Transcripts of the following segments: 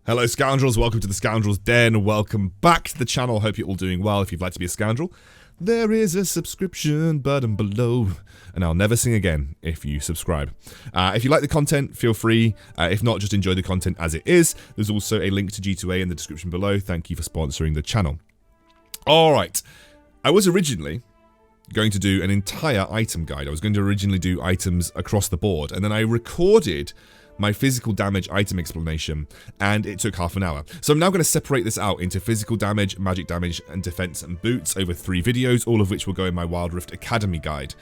Hello scoundrels, welcome to the Scoundrels Den, welcome back to the channel, hope you're all doing well. If you'd like to be a scoundrel, there is a subscription button below, and I'll never sing again if you subscribe. If you like the content, feel free, if not, just enjoy the content as it is. There's also a link to G2A in the description below. Thank you for sponsoring the channel. Alright, I was originally going to do an entire item guide. I was going to originally do items across the board, and then I recorded my physical damage item explanation, and it took half an hour. So I'm now going to separate this out into physical damage, magic damage, and defense and boots over 3 videos, all of which will go in my Wildrift Academy guide.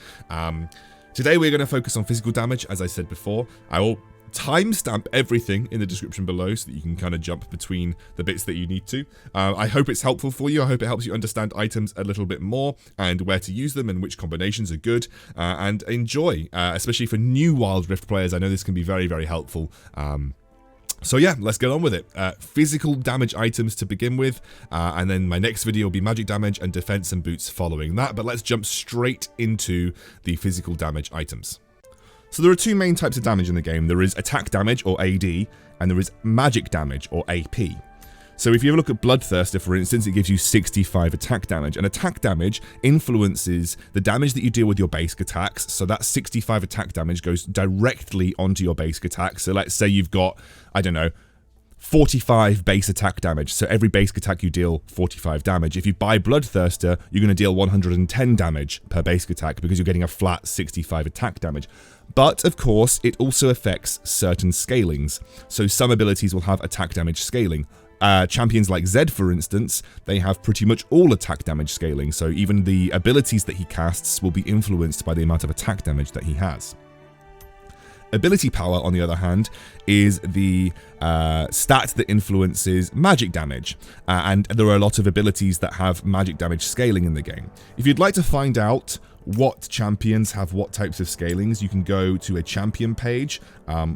Today we're going to focus on physical damage, as I said before. I will timestamp everything in the description below so that you can kind of jump between the bits that you need to. I hope it's helpful for you. I hope it helps you understand items a little bit more and where to use them and which combinations are good, and enjoy, especially for new Wildrift players. I know this can be very, very helpful. So yeah, let's get on with it. Physical damage items to begin with, and then my next video will be magic damage and defense and boots following that. But let's jump straight into the physical damage items. So there are 2 main types of damage in the game. There is attack damage, or AD, and there is magic damage, or AP. So if you have a look at BloodThirster, for instance, it gives you 65 attack damage, and attack damage influences the damage that you deal with your basic attacks. So that 65 attack damage goes directly onto your basic attack. So let's say you've got, I don't know, 45 base attack damage. So every basic attack you deal 45 damage. If you buy BloodThirster, you're going to deal 110 damage per basic attack because you're getting a flat 65 attack damage. But, of course, it also affects certain scalings. So some abilities will have attack damage scaling. Champions like Zed, for instance, they have pretty much all attack damage scaling. So even the abilities that he casts will be influenced by the amount of attack damage that he has. Ability power, on the other hand, is the stat that influences magic damage, and there are a lot of abilities that have magic damage scaling in the game. If you'd like to find out what champions have what types of scalings, you can go to a champion page.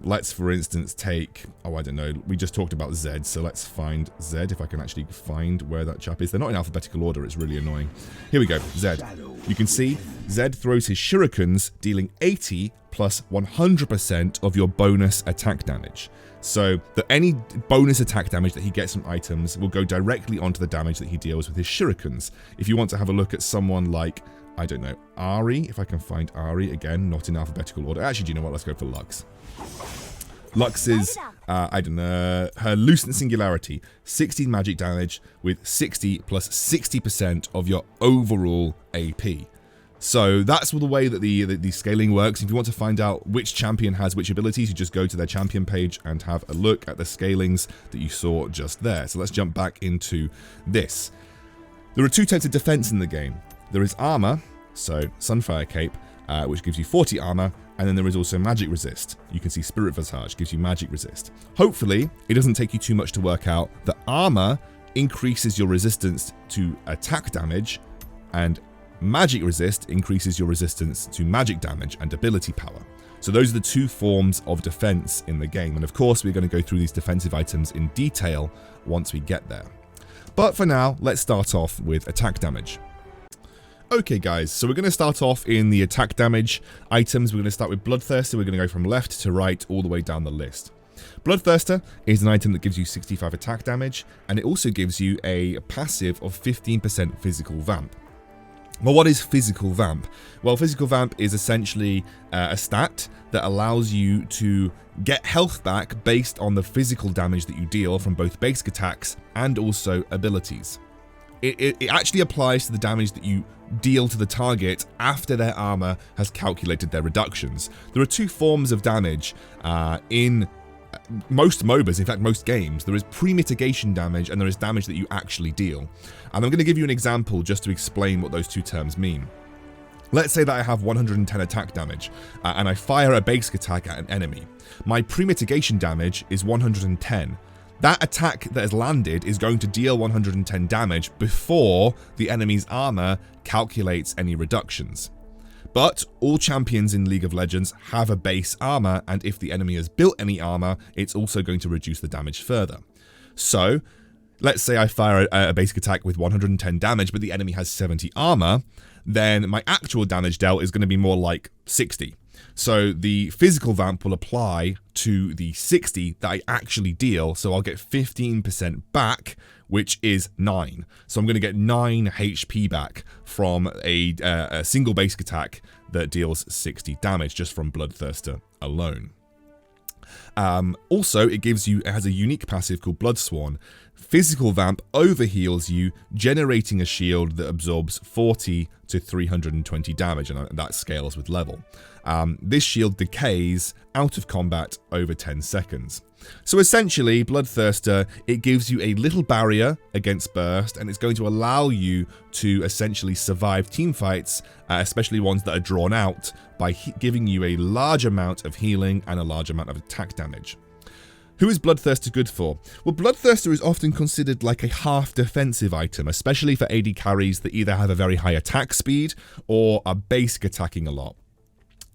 Let's, for instance, take, I don't know, we just talked about Zed, so let's find Zed, if I can actually find where that chap is. They're not in alphabetical order, it's really annoying. Here we go, Zed. You can see Zed throws his shurikens, dealing 80 plus 100% of your bonus attack damage. So that any bonus attack damage that he gets from items will go directly onto the damage that he deals with his shurikens. If you want to have a look at someone like, I don't know, Ari, if I can find Ari, again, not in alphabetical order. Actually, do you know what? Let's go for Lux. Lux is, I don't know, her Lucent Singularity, 60 magic damage with 60 plus 60% of your overall AP. So that's the way that the scaling works. If you want to find out which champion has which abilities, you just go to their champion page and have a look at the scalings that you saw just there. So let's jump back into this. There are 2 types of defense in the game. There is armor, so Sunfire Cape, which gives you 40 armor, and then there is also magic resist. You can see Spirit Visage gives you magic resist. Hopefully, it doesn't take you too much to work out that armor increases your resistance to attack damage, and magic resist increases your resistance to magic damage and ability power. So those are the 2 forms of defense in the game, and of course we're going to go through these defensive items in detail once we get there. But for now, let's start off with attack damage. Okay guys, so we're going to start off in the attack damage items. We're going to start with BloodThirster. We're going to go from left to right all the way down the list. BloodThirster is an item that gives you 65 attack damage, and it also gives you a passive of 15% physical vamp. Well, what is physical vamp? Well, physical vamp is essentially a stat that allows you to get health back based on the physical damage that you deal from both basic attacks and also abilities. It actually applies to the damage that you deal to the target after their armor has calculated their reductions. There are 2 forms of damage in most MOBAs, in fact most games. There is pre-mitigation damage and there is damage that you actually deal. And I'm going to give you an example just to explain what those 2 terms mean. Let's say that I have 110 attack damage and I fire a basic attack at an enemy. My pre-mitigation damage is 110. That attack that has landed is going to deal 110 damage before the enemy's armor calculates any reductions. But all champions in League of Legends have a base armor, and if the enemy has built any armor, it's also going to reduce the damage further. So, let's say I fire a basic attack with 110 damage, but the enemy has 70 armor, then my actual damage dealt is going to be more like 60. So the physical vamp will apply to the 60 that I actually deal, so I'll get 15% back, which is 9. So I'm going to get 9 HP back from a single basic attack that deals 60 damage just from BloodThirster alone. Also, it has a unique passive called Bloodsworn. Physical vamp overheals you, generating a shield that absorbs 40 to 320 damage, and that scales with level. This shield decays out of combat over 10 seconds. So essentially, BloodThirster, it gives you a little barrier against burst, and it's going to allow you to essentially survive team fights, especially ones that are drawn out, by giving you a large amount of healing and a large amount of attack damage. Who is BloodThirster good for? Well, BloodThirster is often considered like a half defensive item, especially for AD carries that either have a very high attack speed or are basic attacking a lot.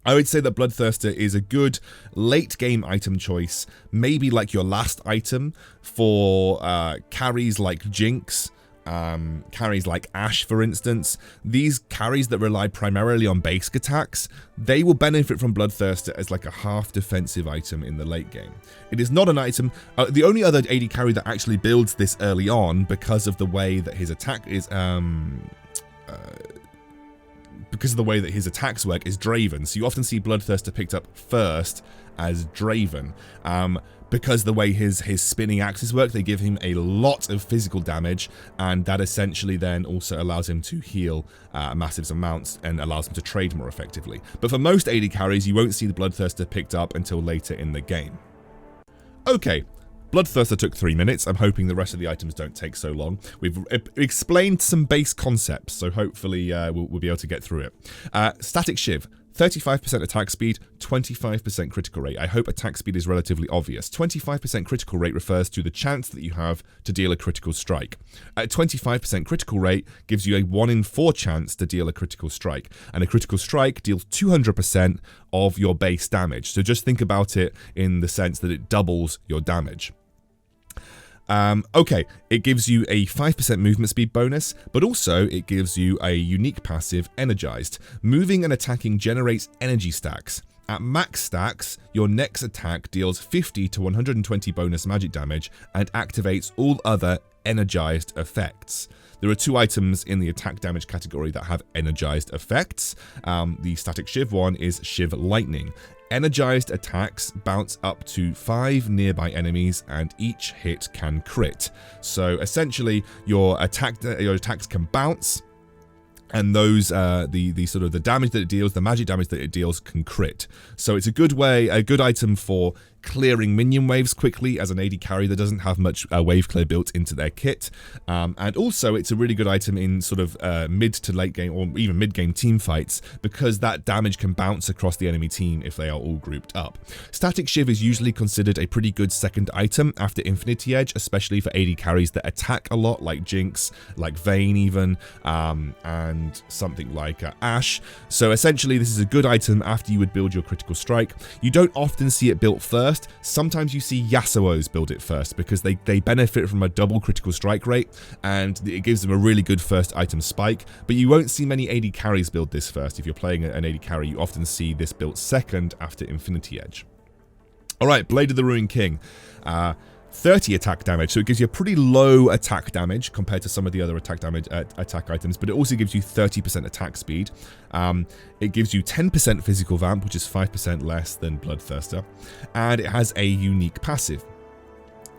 I would say that BloodThirster is a good late game item choice, maybe like your last item for carries like Jinx, carries like Ashe, for instance. These carries that rely primarily on basic attacks, they will benefit from BloodThirster as like a half defensive item in the late game. It is not an item, the only other AD carry that actually builds this early on because of the way that his attack is, because of the way that his attacks work, is Draven. So you often see BloodThirster picked up first as Draven. Because the way his spinning axes work, they give him a lot of physical damage, and that essentially then also allows him to heal massive amounts and allows him to trade more effectively. But for most AD carries, you won't see the BloodThirster picked up until later in the game. Okay. BloodThirster took 3 minutes. I'm hoping the rest of the items don't take so long. We've explained some base concepts, so hopefully we'll be able to get through it. Statikk Shiv, 35% attack speed, 25% critical rate. I hope attack speed is relatively obvious. 25% critical rate refers to the chance that you have to deal a critical strike. At 25% critical rate gives you a 1 in 4 chance to deal a critical strike, and a critical strike deals 200% of your base damage. So just think about it in the sense that it doubles your damage. Okay, it gives you a 5% movement speed bonus, but also it gives you a unique passive, Energized. Moving and attacking generates energy stacks. At max stacks, your next attack deals 50 to 120 bonus magic damage and activates all other energized effects. There are 2 items in the attack damage category that have energized effects. The Statikk Shiv one is Shiv Lightning. Energized attacks bounce up to 5 nearby enemies, and each hit can crit. So essentially, your attacks can bounce, and those the sort of the damage that it deals, the magic damage that it deals, can crit. So it's a good item for clearing minion waves quickly as an AD carry that doesn't have much wave clear built into their kit. And also it's a really good item in sort of mid to late game or even mid game team fights, because that damage can bounce across the enemy team if they are all grouped up. Statikk Shiv is usually considered a pretty good second item after Infinity Edge, especially for AD carries that attack a lot, like Jinx, like Vayne even, and something like Ashe. So essentially this is a good item after you would build your critical strike. You don't often see it built first. Sometimes you see Yasuo's build it first because they benefit from a double critical strike rate, and it gives them a really good first item spike, but you won't see many AD carries build this first. If you're playing an AD carry, you often see this built second after Infinity Edge. Alright, Blade of the Ruined King. 30 attack damage, so it gives you a pretty low attack damage compared to some of the other attack items, but it also gives you 30% attack speed. It gives you 10% physical vamp, which is 5% less than BloodThirster, and it has a unique passive.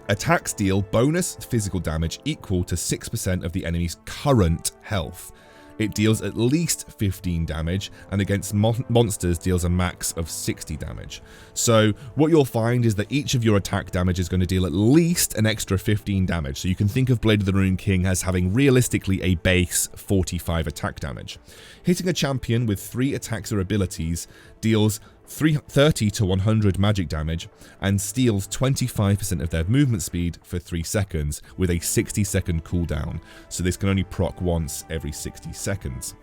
Attacks deal bonus physical damage equal to 6% of the enemy's current health. It deals at least 15 damage, and against monsters deals a max of 60 damage. So what you'll find is that each of your attack damage is going to deal at least an extra 15 damage. So you can think of Blade of the Ruined King as having realistically a base 45 attack damage. Hitting a champion with 3 attacks or abilities deals 30 to 100 magic damage and steals 25% of their movement speed for 3 seconds with a 60-second cooldown. So this can only proc once every 60 seconds.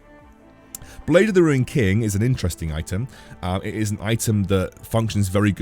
Blade of the Ruined King is an interesting item. It is an item that functions very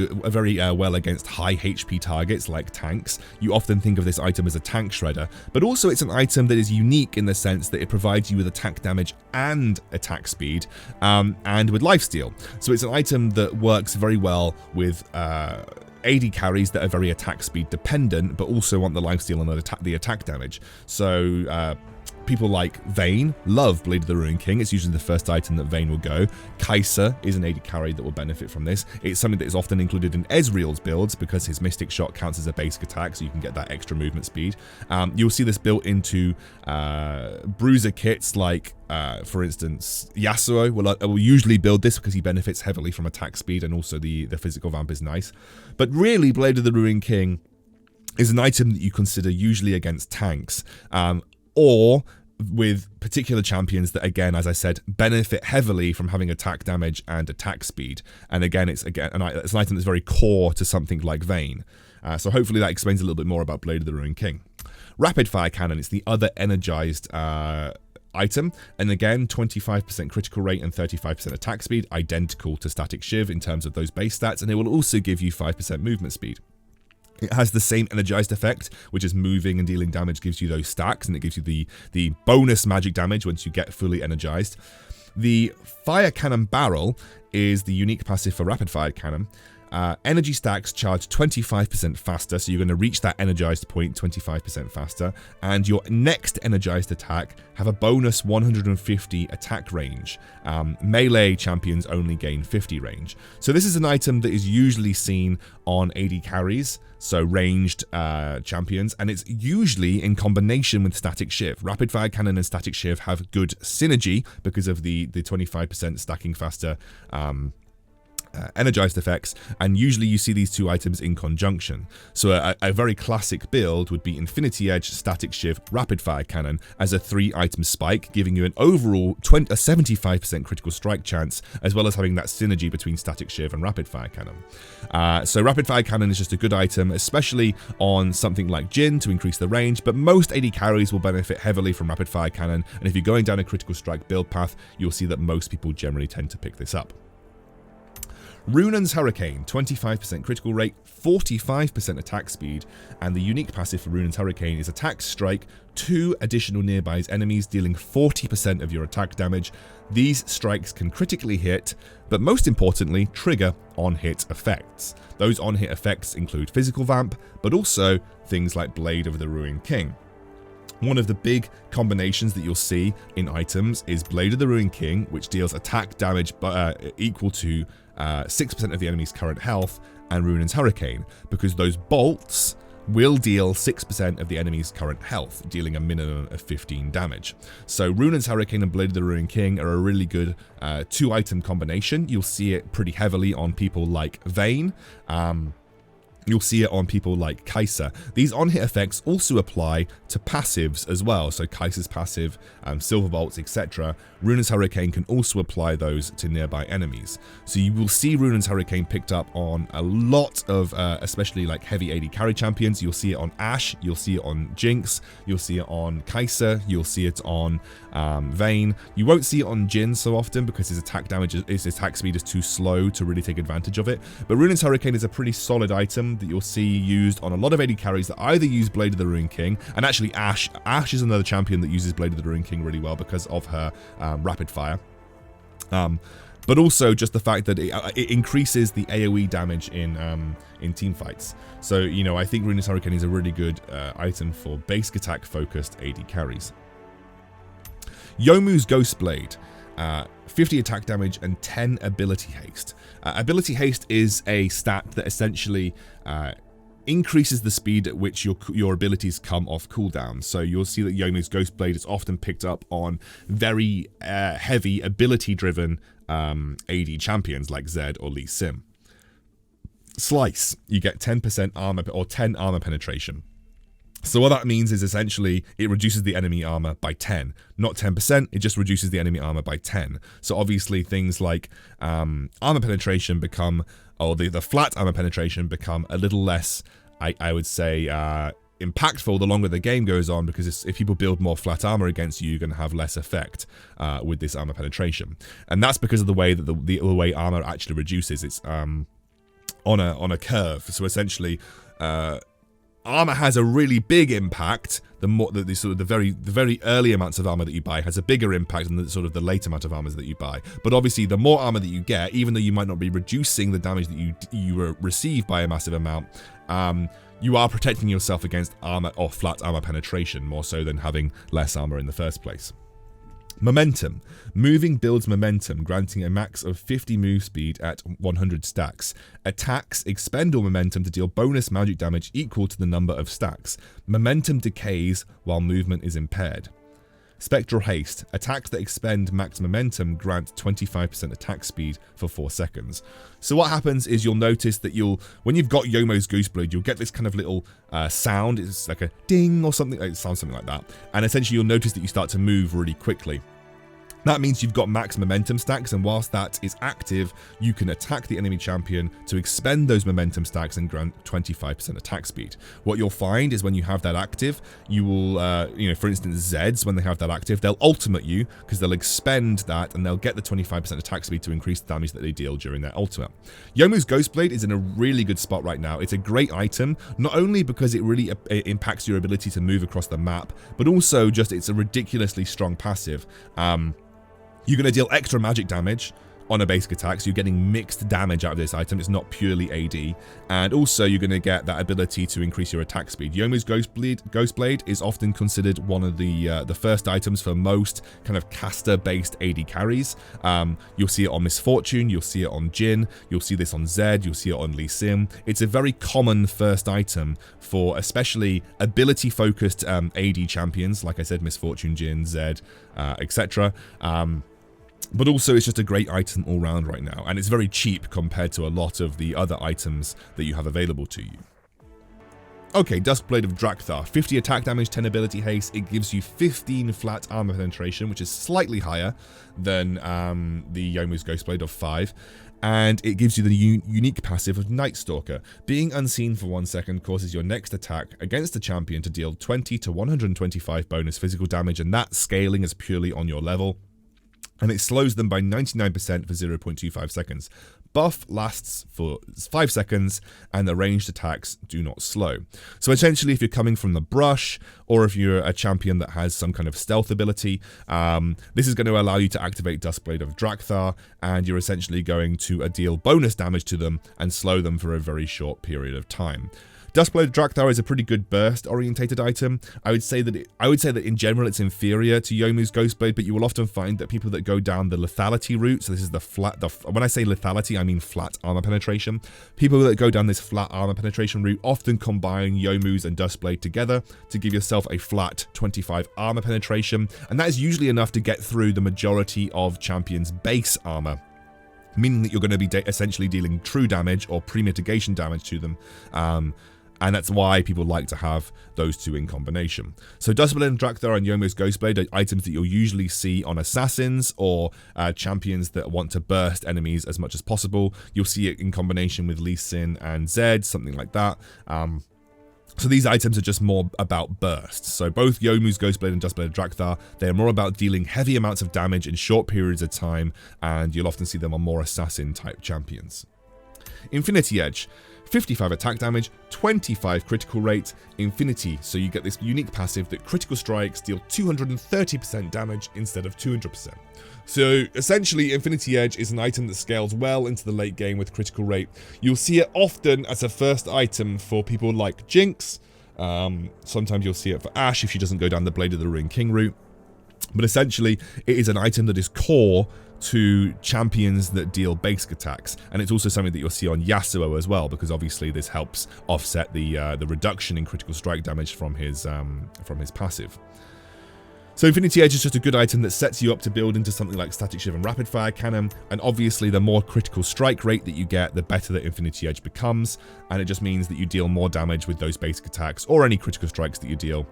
well against high HP targets like tanks. You often think of this item as a tank shredder, but also it's an item that is unique in the sense that it provides you with attack damage and attack speed, and with lifesteal. So it's an item that works very well with AD carries that are very attack speed dependent, but also want the lifesteal and the attack damage. So people like Vayne love Blade of the Ruined King. It's usually the first item that Vayne will go. Kai'Sa is an AD carry that will benefit from this. It's something that is often included in Ezreal's builds because his Mystic Shot counts as a basic attack, so you can get that extra movement speed. You'll see this built into bruiser kits like, for instance, Yasuo will usually build this because he benefits heavily from attack speed, and also the physical vamp is nice. But really, Blade of the Ruined King is an item that you consider usually against tanks, or with particular champions that, again, as I said, benefit heavily from having attack damage and attack speed. And again, it's an item that's very core to something like Vayne. So hopefully that explains a little bit more about Blade of the Ruined King. Rapid Firecannon is the other energized item, and again, 25% critical rate and 35% attack speed, identical to Statikk Shiv in terms of those base stats, and it will also give you 5% movement speed. It has the same energized effect, which is moving and dealing damage gives you those stacks, and it gives you the bonus magic damage once you get fully energized. The Firecannon Barrel is the unique passive for Rapid Firecannon. Energy stacks charge 25% faster, so you're going to reach that energized point 25% faster, and your next energized attack have a bonus 150 attack range. Melee champions only gain 50 range. So this is an item that is usually seen on AD carries, so ranged champions, and it's usually in combination with Statikk Shiv. Rapid Firecannon and Statikk Shiv have good synergy because of the 25% stacking faster energized effects, and usually you see these two items in conjunction. So a very classic build would be Infinity Edge, Statikk Shiv, Rapid Firecannon as a 3-item spike, giving you an overall 75% critical strike chance, as well as having that synergy between Statikk Shiv and Rapid Firecannon. So Rapid Firecannon is just a good item, especially on something like Jhin to increase the range, but most AD carries will benefit heavily from Rapid Firecannon, and if you're going down a critical strike build path, you'll see that most people generally tend to pick this up. Ruunan's Hurricane, 25% critical rate, 45% attack speed, and the unique passive for Ruunan's Hurricane is attack strike 2 additional nearby enemies, dealing 40% of your attack damage. These strikes can critically hit, but most importantly, trigger on-hit effects. Those on-hit effects include physical vamp, but also things like Blade of the Ruined King. One of the big combinations that you'll see in items is Blade of the Ruined King, which deals attack damage equal to 6% of the enemy's current health, and Ruunan's Hurricane, because those bolts will deal 6% of the enemy's current health, dealing a minimum of 15 damage. So Ruunan's Hurricane and Blade of the Ruined King are a really good 2-item combination. You'll see it pretty heavily on people like Vayne. You'll see it on people like Kai'Sa. These on-hit effects also apply to passives as well. So Kai'Sa's passive, Silver Bolts, etc. Ruunan's Hurricane can also apply those to nearby enemies. So you will see Ruunan's Hurricane picked up on a lot of, especially like heavy AD carry champions. You'll see it on Ashe, you'll see it on Jinx, you'll see it on Kai'Sa, you'll see it on Vayne. You won't see it on Jhin so often because his attack speed is too slow to really take advantage of it. But Ruunan's Hurricane is a pretty solid item that you'll see used on a lot of AD carries that either use Blade of the Ruined King, and actually Ashe is another champion that uses Blade of the Ruined King really well because of her rapid fire. But also just the fact that it increases the AoE damage in team fights. So, you know, I think Ruunan's Hurricane is a really good item for basic attack focused AD carries. Yomuu's Ghostblade, 50 attack damage and 10 ability haste. Ability haste is a stat that essentially increases the speed at which your abilities come off cooldown. So you'll see that Yomuu's Ghostblade is often picked up on very heavy ability-driven AD champions like Zed or Lee Sin. Slice, you get 10% armor or 10 armor penetration. So what that means is essentially it reduces the enemy armor by 10. Not 10%, it just reduces the enemy armor by 10. So obviously things like armor penetration become, or the flat armor penetration become a little less, I would say, impactful the longer the game goes on, because if people build more flat armor against you, you're going to have less effect with this armor penetration. And that's because of the way that the way armor actually reduces. It's on a curve. So essentially, armor has a really big impact. The very early amounts of armor that you buy has a bigger impact than the sort of the late amount of armor that you buy. But obviously, the more armor that you get, even though you might not be reducing the damage that you receive by a massive amount, you are protecting yourself against armor or flat armor penetration more so than having less armor in the first place. Momentum. Moving builds momentum, granting a max of 50 move speed at 100 stacks. Attacks expend all momentum to deal bonus magic damage equal to the number of stacks. Momentum decays while movement is impaired. Spectral Haste. Attacks that expend max momentum grant 25% attack speed for 4 seconds. So what happens is you'll notice that when you've got Yomuu's Ghostblade, you'll get this kind of little sound. It's like a ding or something. It sounds something like that. And essentially you'll notice that you start to move really quickly. That means you've got max momentum stacks, and whilst that is active, you can attack the enemy champion to expend those momentum stacks and grant 25% attack speed. What you'll find is when you have that active, you will, for instance, Zeds, when they have that active, they'll ultimate you because they'll expend that and they'll get the 25% attack speed to increase the damage that they deal during their ultimate. Yomuu's Ghostblade is in a really good spot right now. It's a great item, not only because it really impacts your ability to move across the map, but also just it's a ridiculously strong passive. You're going to deal extra magic damage on a basic attack, so you're getting mixed damage out of this item. It's not purely AD. And also you're going to get that ability to increase your attack speed. Yomuu's Ghostblade is often considered one of the first items for most kind of caster-based AD carries. You'll see it on Misfortune, you'll see it on Jhin, you'll see this on Zed, you'll see it on Lee Sin. It's a very common first item for especially ability-focused AD champions, like I said, Misfortune, Jhin, Zed, etc. But also it's just a great item all round right now, and it's very cheap compared to a lot of the other items that you have available to you. Okay, Duskblade of Draktharr, 50 attack damage, 10 ability haste. It gives you 15 flat armor penetration, which is slightly higher than the Yomuu's Ghostblade of 5. And it gives you the unique passive of Night Stalker. Being unseen for 1 second causes your next attack against the champion to deal 20 to 125 bonus physical damage, and that scaling is purely on your level. And it slows them by 99% for 0.25 seconds. Buff lasts for 5 seconds, and the ranged attacks do not slow. So essentially, if you're coming from the brush, or if you're a champion that has some kind of stealth ability, this is going to allow you to activate Duskblade of Draktharr, and you're essentially going to deal bonus damage to them and slow them for a very short period of time. Duskblade of Draktharr is a pretty good burst-orientated item. I would say that in general it's inferior to Yomuu's Ghostblade, but you will often find that people that go down the lethality route, so this is when I say lethality, I mean flat armor penetration. People that go down this flat armor penetration route often combine Yomuu's and Duskblade together to give yourself a flat 25 armor penetration, and that is usually enough to get through the majority of champions' base armor, meaning that you're going to be essentially dealing true damage or pre-mitigation damage to them. And that's why people like to have those two in combination. So Duskblade and Draktharr and Yomuu's Ghostblade are items that you'll usually see on assassins or champions that want to burst enemies as much as possible. You'll see it in combination with Lee Sin and Zed, something like that. So these items are just more about bursts. So both Yomuu's Ghostblade and Duskblade of Draktharr, they're more about dealing heavy amounts of damage in short periods of time, and you'll often see them on more assassin type champions. Infinity Edge. 55 attack damage, 25 critical rate, Infinity, so you get this unique passive that critical strikes deal 230% damage instead of 200%. So essentially, Infinity Edge is an item that scales well into the late game with critical rate. You'll see it often as a first item for people like Jinx. Sometimes you'll see it for Ashe if she doesn't go down the Blade of the Ring King route. But essentially, it is an item that is core to champions that deal basic attacks, and it's also something that you'll see on Yasuo as well, because obviously this helps offset the reduction in critical strike damage from his passive. So Infinity Edge is just a good item that sets you up to build into something like Statikk, Shiv and Rapid Firecannon, and obviously the more critical strike rate that you get, the better that Infinity Edge becomes, and it just means that you deal more damage with those basic attacks or any critical strikes that you deal.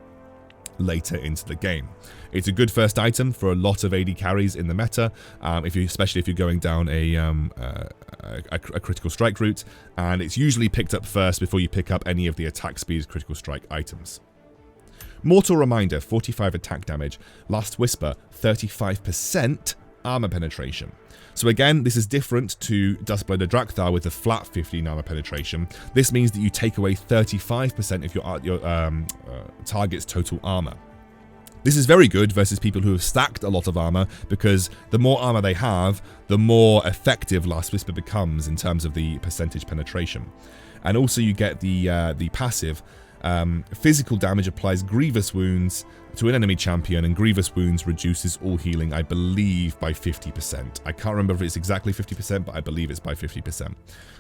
later into the game. It's a good first item for a lot of AD carries in the meta, especially if you're going down a critical strike route, and it's usually picked up first before you pick up any of the attack speed critical strike items. Mortal Reminder, 45 attack damage. Last Whisper, 35% armor penetration. So again, this is different to Duskblade or Draktharr with a flat 15 armor penetration. This means that you take away 35% of your target's total armor. This is very good versus people who have stacked a lot of armor, because the more armor they have, the more effective Last Whisper becomes in terms of the percentage penetration. And also you get the passive. Physical damage applies grievous wounds to an enemy champion, and grievous wounds reduces all healing, I believe, by 50%. I can't remember if it's exactly 50%, but I believe it's by 50%.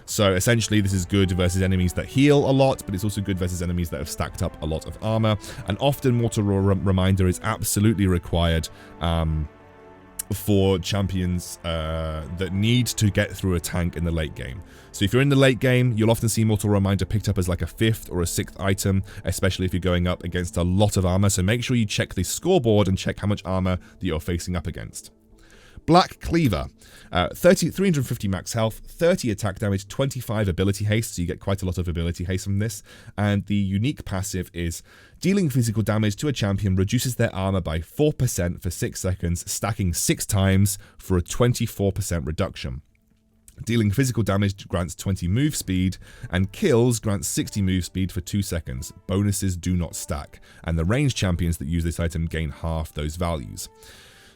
So essentially this is good versus enemies that heal a lot, but it's also good versus enemies that have stacked up a lot of armor. And often Mortal Reminder is absolutely required for champions that need to get through a tank in the late game. So if you're in the late game, you'll often see Mortal Reminder picked up as like a 5th or a 6th item, especially if you're going up against a lot of armor. So make sure you check the scoreboard and check how much armor that you're facing up against. Black Cleaver, 350 max health, 30 attack damage, 25 ability haste, so you get quite a lot of ability haste from this. And the unique passive is dealing physical damage to a champion reduces their armor by 4% for 6 seconds, stacking 6 times for a 24% reduction. Dealing physical damage grants 20 move speed, and kills grants 60 move speed for 2 seconds. Bonuses do not stack, and the ranged champions that use this item gain half those values.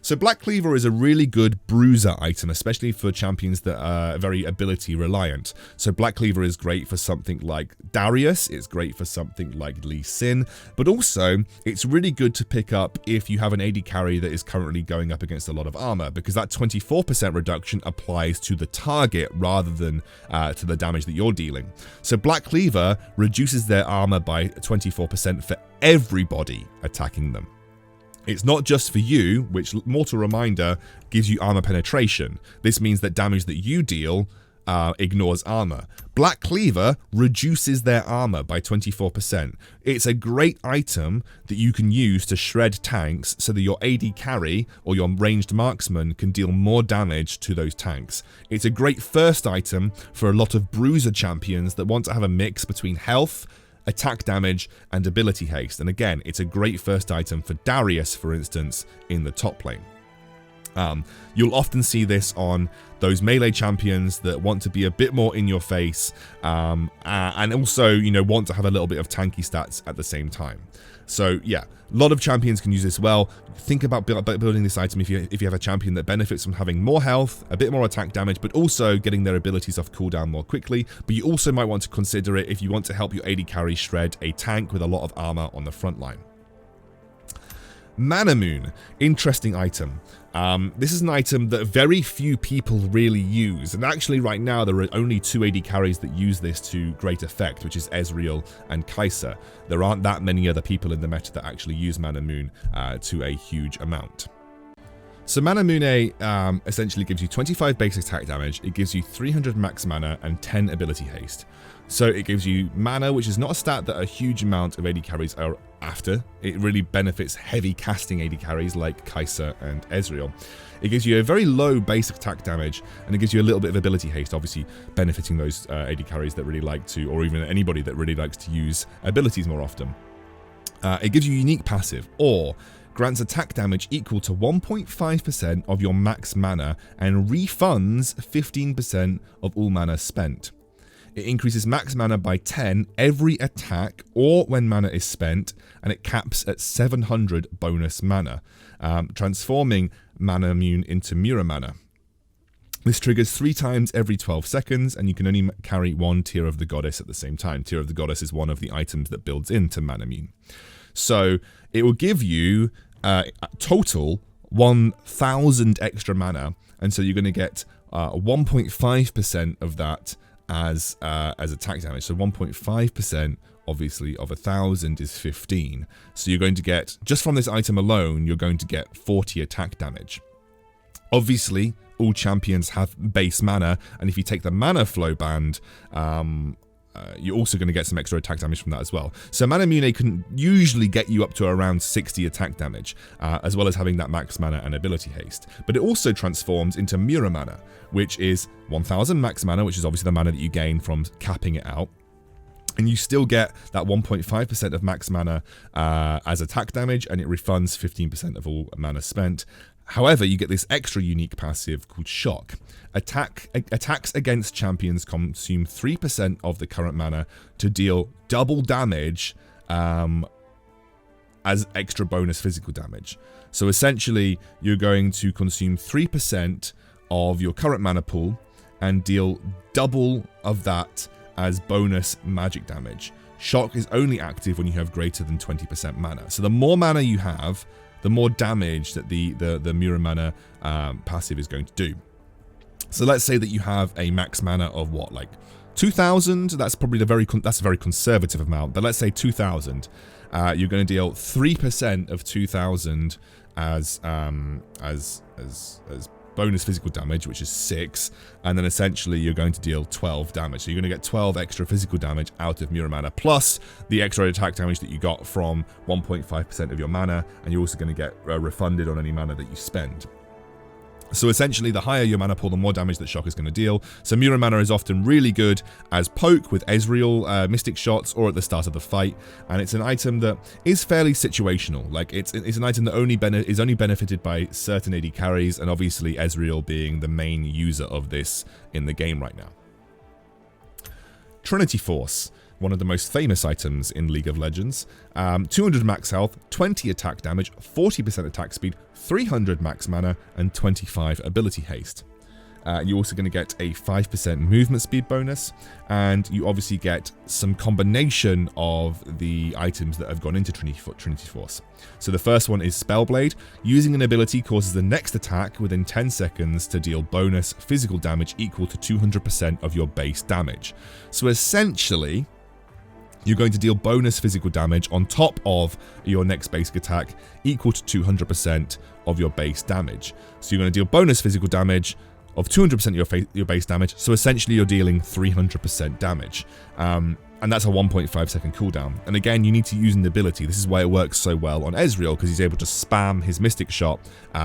So Black Cleaver is a really good bruiser item, especially for champions that are very ability reliant. So Black Cleaver is great for something like Darius, it's great for something like Lee Sin, but also it's really good to pick up if you have an AD carry that is currently going up against a lot of armor, because that 24% reduction applies to the target rather than to the damage that you're dealing. So Black Cleaver reduces their armor by 24% for everybody attacking them. It's not just for you, which Mortal Reminder gives you armor penetration. This means that damage that you deal ignores armor. Black Cleaver reduces their armor by 24%. It's a great item that you can use to shred tanks so that your AD carry or your ranged marksman can deal more damage to those tanks. It's a great first item for a lot of bruiser champions that want to have a mix between health, attack damage, and ability haste. And again, it's a great first item for Darius, for instance, in the top lane. You'll often see this on those melee champions that want to be a bit more in your face, and also, want to have a little bit of tanky stats at the same time. So yeah, a lot of champions can use this well. Think about building this item if you have a champion that benefits from having more health, a bit more attack damage, but also getting their abilities off cooldown more quickly. But you also might want to consider it if you want to help your AD carry shred a tank with a lot of armor on the front line. Manamune, interesting item. This is an item that very few people really use, and actually right now there are only 2 AD carries that use this to great effect, which is Ezreal and Kai'Sa. There aren't that many other people in the meta that actually use Manamune to a huge amount. So Manamune essentially gives you 25 base attack damage, it gives you 300 max mana and 10 ability haste. So it gives you mana, which is not a stat that a huge amount of AD carries are after. It really benefits heavy casting AD carries like Kai'Sa and Ezreal. It gives you a very low base attack damage, and it gives you a little bit of ability haste, obviously benefiting those AD carries that really like to, or even anybody that really likes to use abilities more often. It gives you unique passive, or grants attack damage equal to 1.5% of your max mana and refunds 15% of all mana spent. It increases max mana by 10 every attack or when mana is spent, and it caps at 700 bonus mana, transforming Manamune into Mura mana. This triggers 3 times every 12 seconds, and you can only carry 1 Tear of the Goddess at the same time. Tear of the Goddess is one of the items that builds into Manamune. So it will give you total 1,000 extra mana, and so you're going to get 1.5% of that as attack damage. So 1.5% obviously of 1,000 is 15. So you're going to get, just from this item alone, you're going to get 40 attack damage. Obviously, all champions have base mana, and if you take the mana flow band, you're also going to get some extra attack damage from that as well. So Manamune can usually get you up to around 60 attack damage, as well as having that max mana and ability haste. But it also transforms into Mura mana, which is 1000 max mana, which is obviously the mana that you gain from capping it out. And you still get that 1.5% of max mana as attack damage, and it refunds 15% of all mana spent. However, you get this extra unique passive called Shock. Attacks against champions consume 3% of the current mana to deal double damage as extra bonus physical damage. So essentially, you're going to consume 3% of your current mana pool and deal double of that as bonus magic damage. Shock is only active when you have greater than 20% mana. So the more mana you have, the more damage that the Mura mana passive is going to do. So let's say that you have a max mana of what, like 2,000? That's probably that's a very conservative amount. But let's say 2,000. You're going to deal 3% of 2,000 as bonus physical damage, which is 6, and then essentially you're going to deal 12 damage. So you're going to get 12 extra physical damage out of Mura mana, plus the extra attack damage that you got from 1.5% of your mana, and you're also going to get refunded on any mana that you spend. So essentially, the higher your mana pool, the more damage that Shock is going to deal. So Mura mana is often really good as poke with Ezreal Mystic shots or at the start of the fight, and it's an item that is fairly situational. Like it's an item that is only benefited by certain AD carries, and obviously Ezreal being the main user of this in the game right now. Trinity Force, one of the most famous items in League of Legends. 200 max health, 20 attack damage, 40% attack speed, 300 max mana, and 25 ability haste. You're also going to get a 5% movement speed bonus, and you obviously get some combination of the items that have gone into Trinity Force. So the first one is Spellblade. Using an ability causes the next attack within 10 seconds to deal bonus physical damage equal to 200% of your base damage. So essentially, you're going to deal bonus physical damage on top of your next basic attack equal to 200% of your base damage. So you're going to deal bonus physical damage of 200% of your base damage, so essentially you're dealing 300% damage. And that's a 1.5 second cooldown. And again, you need to use an ability. This is why it works so well on Ezreal, because he's able to spam his Mystic Shot,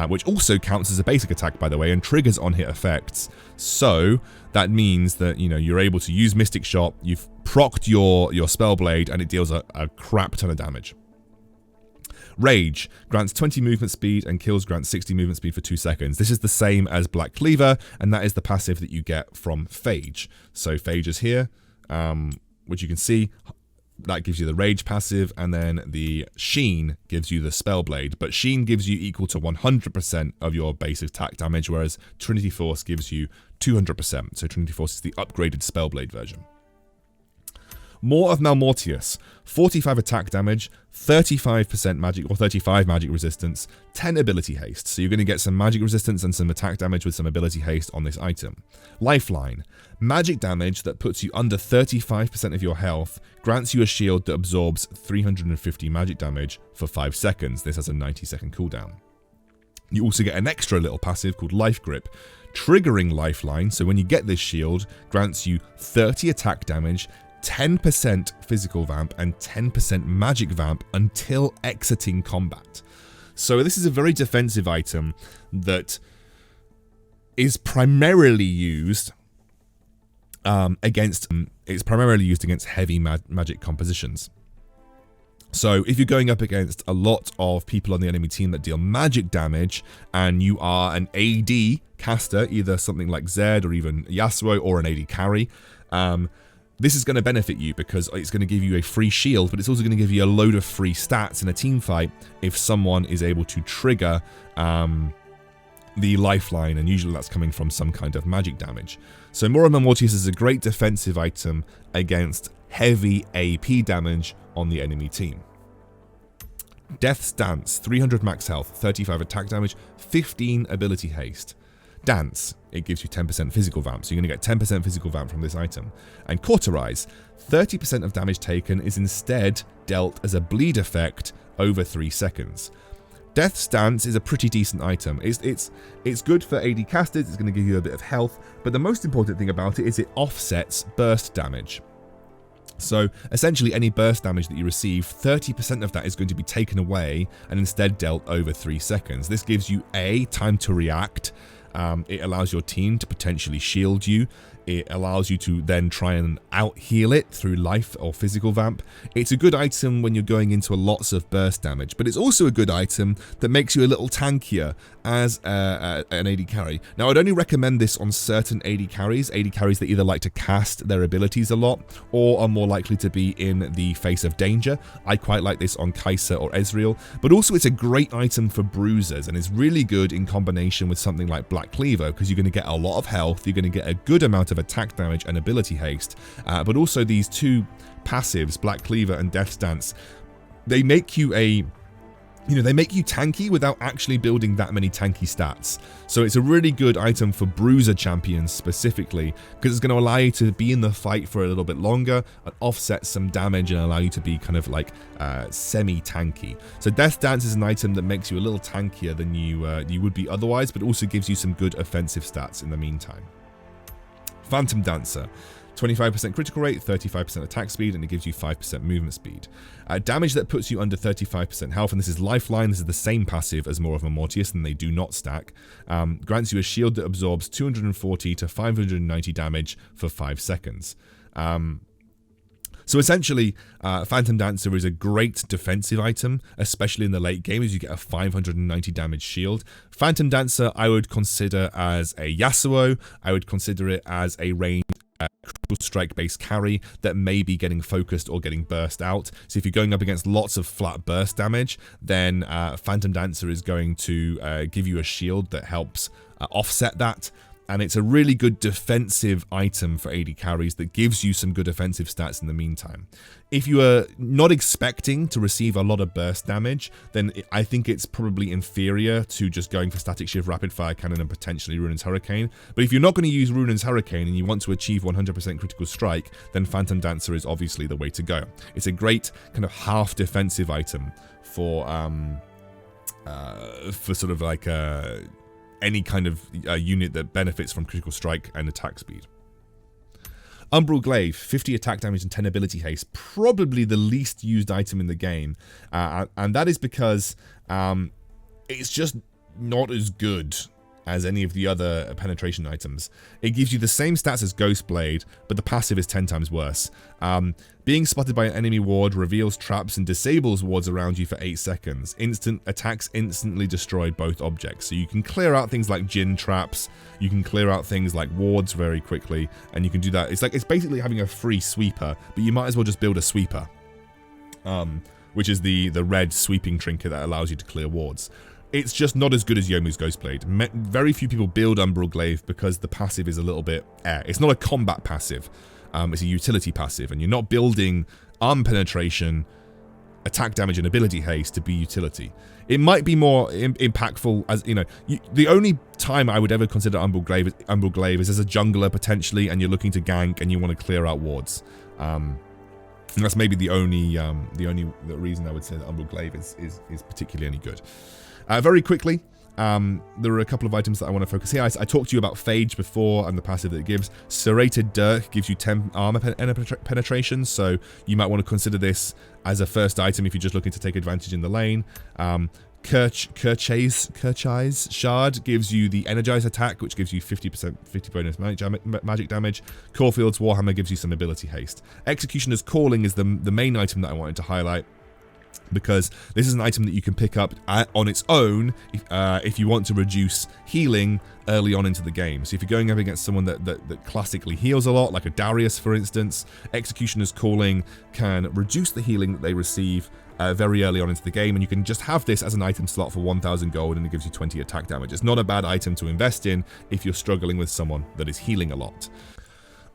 which also counts as a basic attack, by the way, and triggers on-hit effects. So that means that, you know, you're able to use Mystic Shot, you've procced your Spellblade, and it deals a crap ton of damage. Rage grants 20 movement speed and kills grants 60 movement speed for 2 seconds. This is the same as Black Cleaver, and that is the passive that you get from Phage. So Phage is here, which you can see, that gives you the Rage passive, and then the Sheen gives you the Spellblade. But Sheen gives you equal to 100% of your base attack damage, whereas Trinity Force gives you 200%. So Trinity Force is the upgraded Spellblade version. More of Malmortius, 45 attack damage, 35% magic or 35 magic resistance, 10 ability haste. So you're going to get some magic resistance and some attack damage with some ability haste on this item. Lifeline, magic damage that puts you under 35% of your health, grants you a shield that absorbs 350 magic damage for 5 seconds. This has a 90-second cooldown. You also get an extra little passive called Life Grip. Triggering Lifeline, so when you get this shield, grants you 30 attack damage, 10% physical vamp, and 10% magic vamp until exiting combat. So this is a very defensive item that is primarily used against heavy magic compositions. So if you're going up against a lot of people on the enemy team that deal magic damage, and you are an AD caster, either something like Zed or even Yasuo, or an AD carry, this is going to benefit you because it's going to give you a free shield, but it's also going to give you a load of free stats in a team fight if someone is able to trigger the lifeline, and usually that's coming from some kind of magic damage. So More of Malmortius is a great defensive item against heavy AP damage on the enemy team. Death's Dance, 300 max health, 35 attack damage, 15 ability haste. Dance, it gives you 10% physical vamp, so you're going to get 10% physical vamp from this item. And Cauterize, 30% of damage taken is instead dealt as a bleed effect over 3 seconds. Death's Dance is a pretty decent item. It's good for AD casters, it's going to give you a bit of health, but the most important thing about it is it offsets burst damage. So essentially any burst damage that you receive, 30% of that is going to be taken away and instead dealt over 3 seconds. This gives you time to react. It allows your team to potentially shield you. It allows you to then try and out-heal it through life or physical vamp. It's a good item when you're going into lots of burst damage, but it's also a good item that makes you a little tankier as an AD carry. Now, I'd only recommend this on certain AD carries that either like to cast their abilities a lot or are more likely to be in the face of danger. I quite like this on Kai'Sa or Ezreal, but also it's a great item for bruisers and is really good in combination with something like Black Cleaver because you're going to get a lot of health, you're going to get a good amount of attack damage and ability haste, but also these two passives, Black Cleaver and Death's Dance, they make you they make you tanky without actually building that many tanky stats. So it's a really good item for bruiser champions specifically because it's going to allow you to be in the fight for a little bit longer and offset some damage and allow you to be kind of like semi-tanky. So Death's Dance is an item that makes you a little tankier than you would be otherwise, but also gives you some good offensive stats in the meantime. Phantom Dancer. 25% critical rate, 35% attack speed, and it gives you 5% movement speed. Damage that puts you under 35% health, and this is Lifeline. This is the same passive as more of Malmortius, and they do not stack. Grants you a shield that absorbs 240 to 590 damage for 5 seconds. So essentially, Phantom Dancer is a great defensive item, especially in the late game as you get a 590 damage shield. Phantom Dancer I would consider as a Yasuo. I would consider it as a ranged critical strike based carry that may be getting focused or getting burst out. So if you're going up against lots of flat burst damage, then Phantom Dancer is going to give you a shield that helps offset that. And it's a really good defensive item for AD carries that gives you some good offensive stats in the meantime. If you are not expecting to receive a lot of burst damage, then I think it's probably inferior to just going for Statikk, Shiv, Rapid Firecannon, and potentially Ruunan's Hurricane. But if you're not going to use Ruunan's Hurricane and you want to achieve 100% critical strike, then Phantom Dancer is obviously the way to go. It's a great kind of half defensive item for sort of like any kind of unit that benefits from critical strike and attack speed. Umbral Glaive, 50 attack damage and 10 ability haste, probably the least used item in the game, and that is because it's just not as good as any of the other penetration items. It gives you the same stats as Ghostblade, but the passive is 10 times worse. Being spotted by an enemy ward reveals traps and disables wards around you for 8 seconds. Instant attacks instantly destroy both objects. So you can clear out things like Jinn traps, you can clear out things like wards very quickly, and you can do that. It's basically having a free sweeper, but you might as well just build a sweeper, which is the red sweeping trinket that allows you to clear wards. It's just not as good as Yomuu's Ghostblade. Very few people build Umbral Glaive because the passive is a little bit It's not a combat passive. It's a utility passive, and you're not building arm penetration, attack damage, and ability haste to be utility. It might be more impactful as, the only time I would ever consider Umbral Glaive is as a jungler potentially, and you're looking to gank and you want to clear out wards. And that's maybe the only reason I would say that Umbral Glaive is particularly any good. Very quickly, there are a couple of items that I want to focus here. I talked to you about Phage before and the passive that it gives. Serrated Dirk gives you 10 armor penetration, so you might want to consider this as a first item if you're just looking to take advantage in the lane. Kerchai's Shard gives you the Energize attack, which gives you 50 bonus magic damage. Caulfield's Warhammer gives you some ability haste. Executioner's Calling is the main item that I wanted to highlight, because this is an item that you can pick up on its own if you want to reduce healing early on into the game. So if you're going up against someone that classically heals a lot, like a Darius for instance, Executioner's Calling can reduce the healing that they receive very early on into the game, and you can just have this as an item slot for 1000 gold and it gives you 20 attack damage. It's not a bad item to invest in if you're struggling with someone that is healing a lot.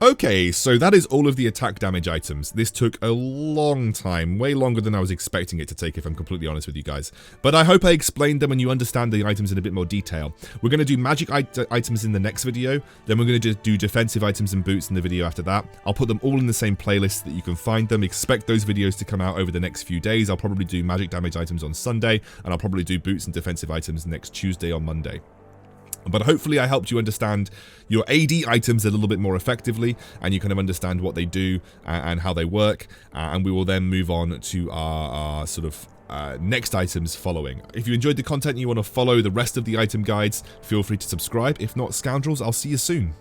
Okay, so that is all of the attack damage items. This took a long time, way longer than I was expecting it to take, if I'm completely honest with you guys. But I hope I explained them and you understand the items in a bit more detail. We're going to do magic items in the next video, then we're going to do defensive items and boots in the video after that. I'll put them all in the same playlist so that you can find them. Expect those videos to come out over the next few days. I'll probably do magic damage items on Sunday, and I'll probably do boots and defensive items next Tuesday or Monday. But hopefully I helped you understand your AD items a little bit more effectively, and you kind of understand what they do and how they work, and we will then move on to our sort of next items following. If you enjoyed the content and you want to follow the rest of the item guides, feel free to subscribe. If not, scoundrels, I'll see you soon.